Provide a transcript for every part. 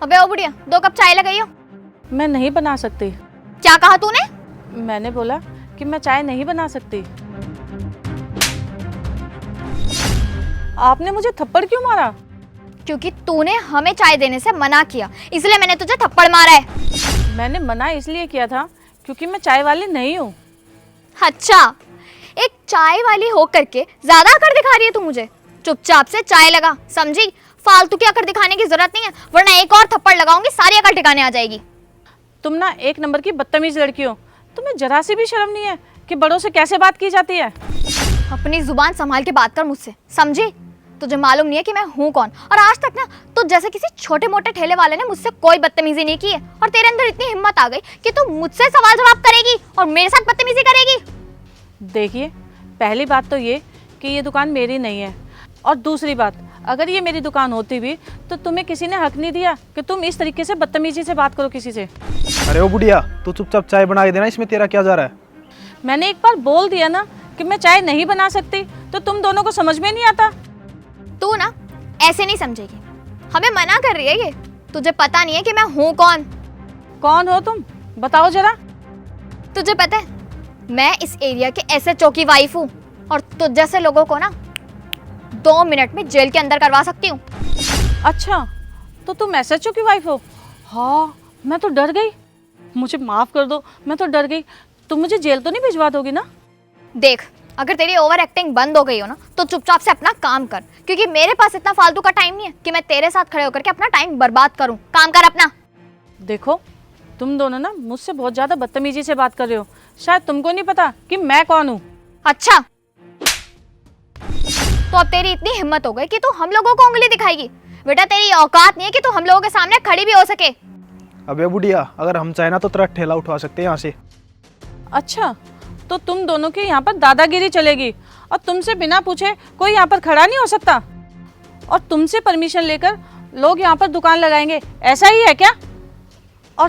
अबे ओ बुढ़िया, 2 कप चाय लगाइयो। मैं नहीं बना सकती। क्या कहा तूने? मैंने बोला कि मैं चाय नहीं बना सकती। आपने मुझे थप्पड़ क्यों मारा? क्योंकि तूने हमें चाय देने से मना किया, इसलिए मैंने तुझे थप्पड़ मारा है। मैंने मना इसलिए किया था क्योंकि मैं चाय वाली नहीं हूँ। अच्छा, एक चाय वाली होकर के ज्यादा अकड़ दिखा रही है तू मुझे। चुपचाप से चाय लगा, समझी? फालतू की अकड़ दिखाने की जरूरत नहीं है, वरना एक और थप्पड़ लगाऊंगी, सारी अकड़ ठिकाने आ जाएगी। तुम ना एक नंबर की बदतमीज लड़की हो। तुम्हें जरा सी भी शर्म नहीं है कि बड़ों से कैसे बात की जाती है? अपनी जुबान संभाल के बात कर मुझसे, समझी? तुझे मालूम नहीं है कि मैं हूँ कौन, और आज तक ना तो जैसे किसी छोटे मोटे ठेले वाले ने मुझसे कोई बदतमीजी नहीं की है, और तेरे अंदर इतनी हिम्मत आ गई कि तू मुझसे सवाल जवाब करेगी और मेरे साथ बदतमीजी करेगी। देखिए, पहली बात तो ये कि ये दुकान मेरी नहीं है, और दूसरी बात, अगर ये मेरी दुकान होती भी तो तुम्हें किसी ने हक नहीं दिया कि तुम इस तरीके से बदतमीजी से बात करो किसी से। अरे ओ बुढ़िया, तू चुपचाप चाय बना के देना, इसमें तेरा क्या जा रहा है? मैंने एक बार बोल दिया ना कि मैं चाय नहीं बना सकती, तो तुम दोनों को समझ में नहीं आता। तू ना ऐसे नहीं समझेगी, हमें मना कर रही है ये। तुझे पता नहीं है कि मैं हूँ कौन? कौन हो तुम? बताओ जरा। तुझे पता है, मैं इस एरिया के एसएचओ की वाइफ हूँ, और तुझ जैसे लोगों को ना 2 मिनट में जेल के अंदर करवा सकती हूँ। अच्छा, तो तुम एसएचओ की वाइफ हो? हाँ, मैं तो डर गई। मुझे माफ कर दो, मैं तो डर गई। तुम मुझे जेल तो नहीं भिजवा दोगी ना? देख, अगर तेरी ओवर एक्टिंग बंद हो गई हो ना, तो चुपचाप से अपना काम कर, क्योंकि मेरे पास इतना फालतू का टाइम नहीं है कि मैं तेरे साथ खड़े होकर के अपना टाइम बर्बाद करूं। काम कर अपना। देखो, तुम दोनों ना मुझसे बहुत ज्यादा बदतमीजी से बात कर रहे हो। शायद तुमको नहीं पता कि मैं कौन हूँ। अच्छा, तो अब तेरी इतनी हिम्मत हो गई कि तू हम लोगों को उंगली दिखाएगी? बेटा, तेरी औकात नहीं है कि तू हम लोगों के सामने खड़ी भी हो सके। अबे बुढ़िया, अगर हम चाहे ना तो तेरा ठेला उठवा सकते हैं यहाँ से। अच्छा, तो तुम दोनों की यहाँ पर दादागिरी चलेगी, और तुमसे बिना पूछे कोई यहाँ पर खड़ा नहीं हो सकता, और तुमसे परमिशन लेकर लोग यहाँ पर दुकान लगाएंगे, ऐसा ही है क्या? और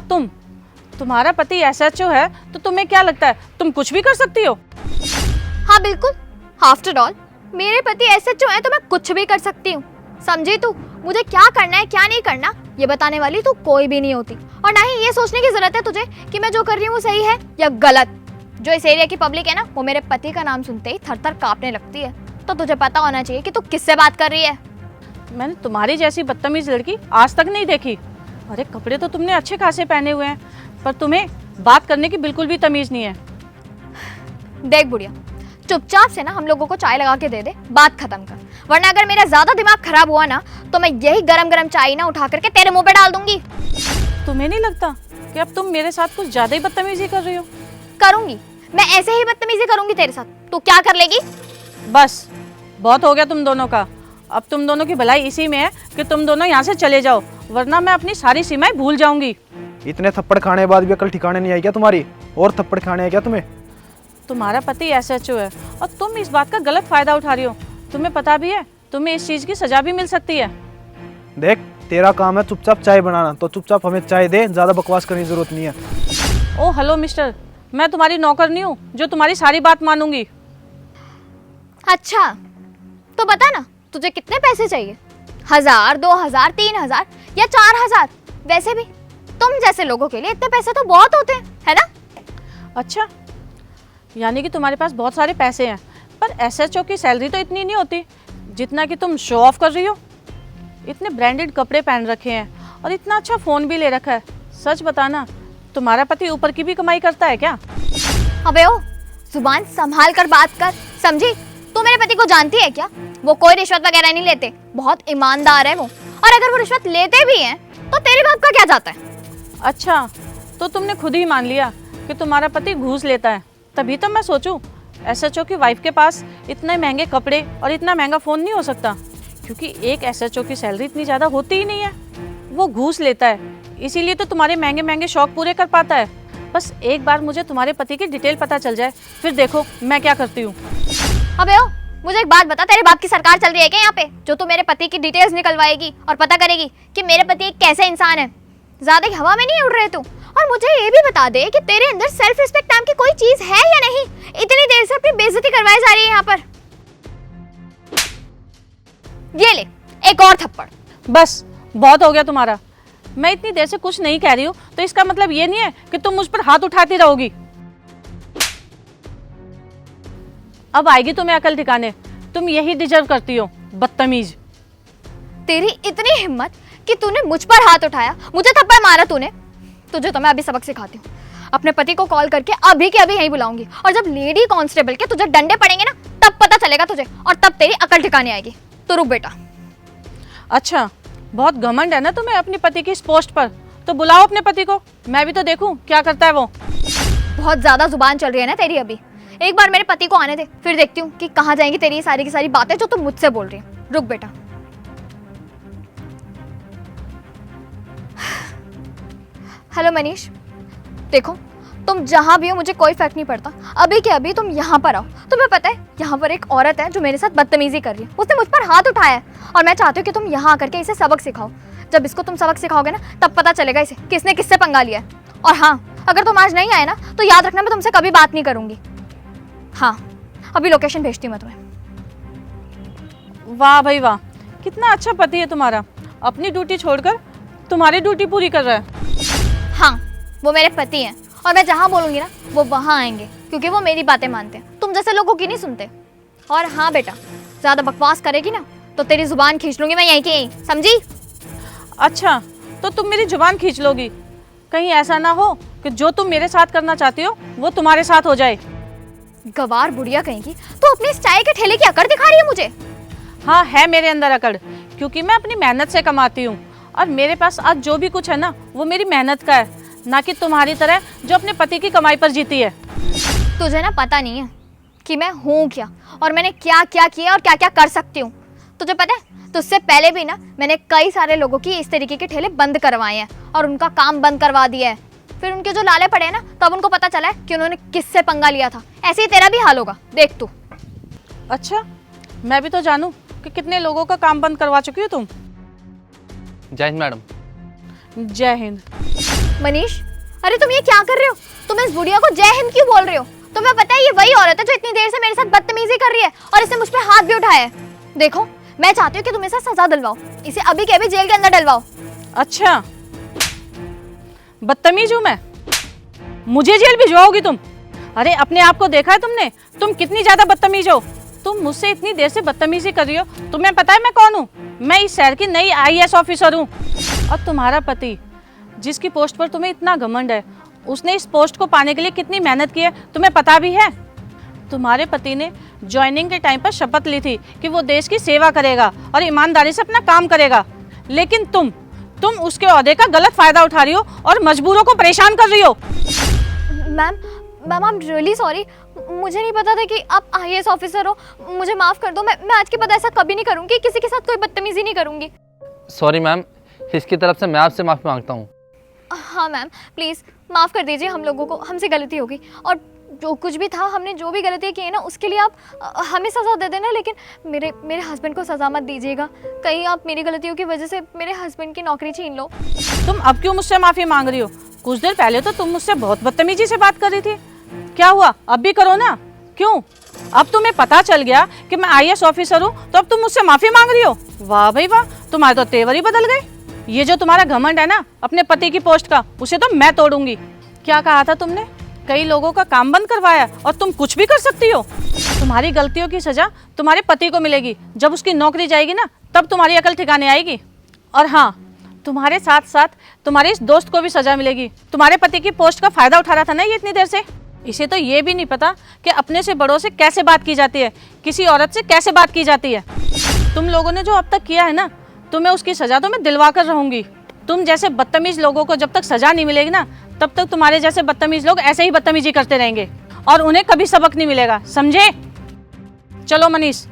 तुम्हारा पति एसएचओ है, तो तुम्हें क्या लगता है तुम कुछ भी कर सकती हो? हाँ बिल्कुल, आफ्टर ऑल मेरे पति एसएचओ हैं, तो मैं कुछ भी कर सकती हूँ। समझी तू? मुझे क्या करना है क्या नहीं करना ये बताने वाली तू कोई भी नहीं होती, और ना ही ये सोचने की जरूरत है तुझे कि मैं जो कर रही हूँ वो सही है या गलत। जो इस एरिया की पब्लिक है ना, वो मेरे पति का नाम सुनते ही थर थर कांपने लगती है। तो तुझे पता होना चाहिए कि तू किससे बात कर रही है। मैंने तुम्हारी जैसी बदतमीज लड़की आज तक नहीं देखी। अरे, कपड़े तो तुमने अच्छे खासे पहने हुए हैं, पर तुम्हें बात करने की बिल्कुल भी तमीज नहीं है। देख बुढ़िया, चुपचाप से ना हम लोगों को चाय लगा के दे दे, बात खत्म कर, वरना अगर मेरा ज्यादा दिमाग खराब हुआ ना तो मैं यही गरम गरम चाय ना उठा करके तेरे मुंह पे डाल दूंगी। तुम्हें नहीं लगता कि अब तुम मेरे साथ कुछ ज्यादा ही बदतमीजी कर रही हो? करूंगी, मैं ऐसे ही बदतमीजी करूंगी तेरे साथ। तू क्या कर लेगी? बस बहुत हो गया तुम दोनों का। अब तुम दोनों की भलाई इसी में है कि तुम दोनों यहाँ से चले जाओ, वरना मैं अपनी सारी सीमाएं भूल जाऊंगी। इतने थप्पड़ खाने के बाद भी अकल ठिकाने नहीं आई क्या तुम्हारी? और थप्पड़ खाने हैं क्या तुम्हें? तुम्हारा पति एसएचओ है, और तुम इस बात का गलत फायदा उठा रही हो। तुम्हें पता भी है तुम्हें इस चीज की सजा भी मिल सकती है। देख, तेरा काम है चुपचाप चाय बनाना, तो चुपचाप हमें चाय दे, ज्यादा बकवास करने की जरूरत नहीं है। ओ हेलो मिस्टर, मैं तुम्हारी नौकर नहीं हूँ जो तुम्हारी सारी बात मानूंगी। अच्छा, तो बता ना तुझे कितने पैसे चाहिए? 1000, 2000, 3000 या 4000? वैसे भी तुम जैसे लोगों के लिए इतने पैसे तो बहुत होते हैं, है ना? अच्छा, यानी कि तुम्हारे पास बहुत सारे पैसे हैं, पर एसएचओ की सैलरी तो इतनी नहीं होती जितना कि तुम शो ऑफ कर रही हो। इतने ब्रांडेड कपड़े पहन रखे हैं और इतना अच्छा फ़ोन भी ले रखा है। सच बताना, तुम्हारा पति ऊपर की भी कमाई करता है क्या? अबे ओ, जुबान संभाल कर बात कर, समझी? तू मेरे पति को जानती है क्या? वो कोई रिश्वत वगैरह नहीं लेते, बहुत ईमानदार है वो। और अगर वो रिश्वत लेते भी हैं तो तेरे बाप का क्या जाता है? अच्छा, तो तुमने खुद ही मान लिया कि तुम्हारा पति घूस लेता है। तभी तो मैं सोचूं एसएचओ की वाइफ के पास इतने महंगे कपड़े और इतना महंगा फ़ोन नहीं हो सकता, क्योंकि एक एसएचओ की सैलरी इतनी ज़्यादा होती ही नहीं है। वो घूस लेता है, इसीलिए तो तुम्हारे महंगे महंगे शौक पूरे कर पाता है। बस एक बार मुझे तुम्हारे पति की डिटेल पता चल जाए, फिर देखो मैं क्या करती हूँ। अबे ओ, मुझे एक बात बता, तेरे बाप की सरकार चल रही है क्या यहाँ पे, जो तू मेरे पति की डिटेल्स निकलवाएगी और पता करेगी कि मेरे पति एक कैसे इंसान है? ज्यादा ही हवा में नहीं उड़ रहे तू। और मुझे ये भी बता दे कि तेरे अंदर सेल्फ रिस्पेक्ट नाम की कोई चीज है या नहीं? इतनी देर से अपनी बेइज्जती करवाई जा रही है यहाँ पर। ये ले एक और थप्पड़। बस बहुत हो गया तुम्हारा। मैं इतनी देर से कुछ नहीं कह रही हूँ तो इसका मतलब ये नहीं है कि तुम मुझ पर हाथ उठाती रहोगी। अब आएगी तुम्हें अकल ठिकाने। तुम यही डिजर्व करती हो, बदतमीज। तेरी इतनी हिम्मत कि तूने मुझ पर हाथ उठाया, मुझे थप्पड़ मारा तूने। तुझे तो मैं अभी सबक सिखाती हूँ। अपने पति को कॉल करके अभी के अभी यहीं बुलाऊंगी, और जब लेडी कांस्टेबल के तुझे डंडे पड़ेंगे ना, तब पता चलेगा तुझे, और तब तेरी अकल ठिकाने आएगी। तो रुक बेटा। अच्छा, बहुत घमंड है ना तुम्हें अपने पति की इस पोस्ट पर, तो बुलाओ अपने पति को, मैं भी तो देखूं क्या करता है वो। बहुत ज्यादा जुबान चल रही है ना तेरी अभी। एक बार मेरे पति को आने दे, फिर देखती हूँ कि कहाँ जाएंगी तेरी ये सारी की सारी बातें जो तुम मुझसे बोल रही है। रुक बेटा। हेलो मनीष, देखो तुम जहाँ भी हो मुझे कोई फर्क नहीं पड़ता। अभी के अभी तुम यहाँ पर आओ। तुम्हें पता है यहाँ पर एक औरत है जो मेरे साथ बदतमीजी कर रही है। उसने मुझ पर हाथ उठाया है और मैं चाहती हूँ कि तुम यहाँ आकर के इसे सबक सिखाओ। जब इसको तुम सबक सिखाओगे ना, तब पता चलेगा इसे किसने किससे पंगा लिया है। और हाँ, अगर तुम आज नहीं आए ना, तो याद रखना मैं तुमसे कभी बात नहीं करूँगी। हाँ, अभी लोकेशन भेजती हूँ मैं तुम्हें। वाह भाई वाह, कितना अच्छा पति है तुम्हारा। अपनी ड्यूटी छोड़कर तुम्हारी ड्यूटी पूरी कर रहा है। हाँ, वो मेरे पति हैं, और मैं जहाँ बोलूँगी ना वो वहाँ आएंगे, क्योंकि वो मेरी बातें मानते हैं। तुम जैसे लोगों की नहीं सुनते। और हाँ बेटा, ज़्यादा बकवास करेगी ना तो तेरी जुबान खींच लूँगी मैं यहीं की यहीं, समझी? अच्छा, तो तुम मेरी जुबान खींच लोगी। कहीं ऐसा ना हो कि जो तुम मेरे साथ करना चाहती हो वो तुम्हारे साथ हो जाए। गवार बुढ़िया कहेंगी, तो अपने इस चाय के ठेले की अकड़ दिखा रही है मुझे। हाँ, है मेरे अंदर अकड़, क्योंकि मैं अपनी मेहनत से कमाती हूँ, और मेरे पास आज जो भी कुछ है ना वो मेरी मेहनत का है, ना कि तुम्हारी तरह जो अपने पति की कमाई पर जीती है। तुझे ना पता नहीं है कि मैं हूँ क्या, और मैंने क्या क्या किया और क्या क्या कर सकती हूँ। तुझे पता है, तुझसे पहले भी ना मैंने कई सारे लोगों की इस तरीके के ठेले बंद करवाए हैं और उनका काम बंद करवा दिया है। फिर उनके जो लाले पड़े हैं ना, तब उनको पता चला है कि उन्होंने किससे पंगा लिया था। ऐसे ही तेरा भी हाल होगा, देख तू। अच्छा, मैं भी तो जानूं कि कितने लोगों का काम बंद करवा चुकी हो तुम। जय हिंद मैडम। जय हिंद। मनीष, अरे तुम ये क्या कर रहे हो? तुम इस बुढ़िया को जय हिंद क्यों बोल रहे हो? तुम्हें पता है ये वही औरत है जो इतनी देर से मेरे साथ बदतमीजी कर रही है, और इसने मुझ पे हाथ भी उठाया है। देखो, मैं चाहती हूँ कि तुम इसे सजा दिलवाओ, इसे अभी के अभी जेल के अंदर डलवाओ। अच्छा, बदतमीज हूँ मैं? मुझे जेल भिजवाओगी तुम? अरे अपने आप को देखा है तुमने? तुम कितनी ज्यादा बदतमीज हो। तुम मुझसे इतनी देर से बदतमीजी कर रही हो। तुम्हें पता है मैं कौन हूँ? मैं इस शहर की नई IAS ऑफिसर हूँ। और तुम्हारा पति, जिसकी पोस्ट पर तुम्हें इतना घमंड है, उसने इस पोस्ट को पाने के लिए कितनी मेहनत की है तुम्हें पता भी है? तुम्हारे पति ने ज्वाइनिंग के टाइम पर शपथ ली थी कि वो देश की सेवा करेगा और ईमानदारी से अपना काम करेगा, लेकिन तुम उसके ओहदे का गलत फायदा उठा रही हो और मजबूरों को परेशान कर रही हो। Ma'am I am really sorry. मुझे नहीं पता था कि आप IAS ऑफिसर हो। मुझे माफ़ कर दो। मैं आज के बाद ऐसा कभी नहीं करूँगी, किसी के साथ कोई बदतमीजी नहीं करूँगी। सॉरी मैम, इसकी तरफ से मैं आपसे माफ़ी मांगता हूँ। हाँ मैम, प्लीज़ माफ़ कर दीजिए हम लोगों को, हमसे गलती होगी। और जो कुछ भी था, हमने जो भी गलतियाँ की है ना, उसके लिए आप हमें सज़ा दे देना, लेकिन मेरे हस्बैंड को सज़ा मत दीजिएगा। कहीं आप मेरी गलतियों की वजह से मेरे हस्बैंड की नौकरी छीन लो। तुम अब क्यों मुझसे माफ़ी मांग रही हो? कुछ देर पहले तो तुम मुझसे बहुत बदतमीजी से बात कर रही थी। क्या हुआ? अब भी करो ना। क्यों? अब तुम्हें पता चल गया कि मैं IAS ऑफिसर हूँ, तो अब तुम मुझसे माफ़ी मांग रही हो? वाह भाई वाह, तुम्हारे तो तेवर ही बदल गए। ये जो तुम्हारा घमंड है ना अपने पति की पोस्ट का, उसे तो मैं तोड़ूंगी। क्या कहा था तुमने? कई लोगों का काम बंद करवाया और तुम कुछ भी कर सकती हो? तुम्हारी गलतियों की सजा तुम्हारे पति को मिलेगी। जब उसकी नौकरी जाएगी ना, तब तुम्हारी अकल ठिकाने आएगी। और हाँ, तुम्हारे साथ साथ तुम्हारे इस दोस्त को भी सजा मिलेगी। तुम्हारे पति की पोस्ट का फायदा उठा रहा था ना ये इतनी देर से। इसे तो ये भी नहीं पता कि अपने से बड़ों से कैसे बात की जाती है, किसी औरत से कैसे बात की जाती है। तुम लोगों ने जो अब तक किया है ना, तुम्हें उसकी सजा तो मैं दिलवा कर रहूंगी। तुम जैसे बदतमीज लोगों को जब तक सजा नहीं मिलेगी ना, तब तक तुम्हारे जैसे बदतमीज लोग ऐसे ही बदतमीजी करते रहेंगे और उन्हें कभी सबक नहीं मिलेगा, समझे? चलो मनीष,